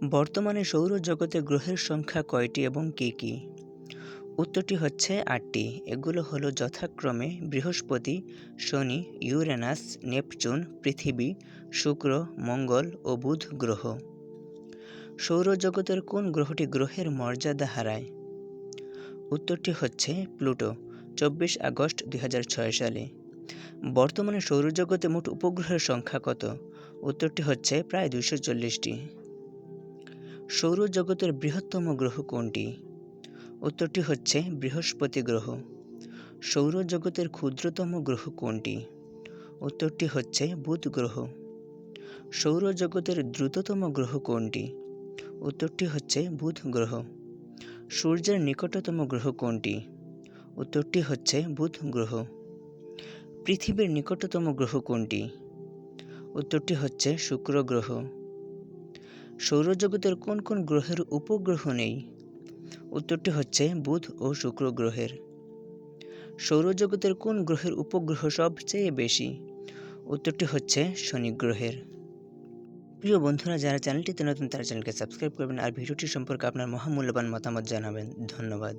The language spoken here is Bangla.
বর্তমানে সৌরজগতে গ্রহের সংখ্যা কয়টি এবং কী কী? উত্তরটি হচ্ছে ৮টি। এগুলো হলো যথাক্রমে বৃহস্পতি, শনি, ইউরেনাস, নেপচুন, পৃথিবী, শুক্র, মঙ্গল ও বুধ গ্রহ। সৌরজগতের কোন গ্রহটি গ্রহের মর্যাদা হারায়? উত্তরটি হচ্ছে প্লুটো, ২৪ আগস্ট ২০০৬ সালে। বর্তমানে সৌরজগতে মোট উপগ্রহের সংখ্যা কত? উত্তরটি হচ্ছে প্রায় ২৪০টি। সৌরজগতের বৃহত্তম গ্রহ কোনটি? উত্তরটি হচ্ছে বৃহস্পতি গ্রহ। সৌরজগতের ক্ষুদ্রতম গ্রহ কোনটি? উত্তরটি হচ্ছে বুধ গ্রহ। সৌরজগতের দ্রুততম গ্রহ কোনটি? উত্তরটি হচ্ছে বুধ গ্রহ। সূর্যের নিকটতম গ্রহ কোনটি? উত্তরটি হচ্ছে বুধ গ্রহ। পৃথিবীর নিকটতম গ্রহ কোনটি? উত্তরটি হচ্ছে শুক্র গ্রহ। সৌরজগতের কোন কোন গ্রহের উপগ্রহ নেই? উত্তরটি হচ্ছে বুধ ও শুক্র গ্রহের। সৌরজগতের কোন গ্রহের উপগ্রহ সবচেয়ে বেশি? উত্তরটি হচ্ছে শনি গ্রহের। প্রিয় বন্ধুরা, যারা চ্যানেলটিতে নতুন তারা চ্যানেলকে সাবস্ক্রাইব করবেন আর ভিডিওটি সম্পর্কে আপনার মহামূল্যবান মতামত জানাবেন। ধন্যবাদ।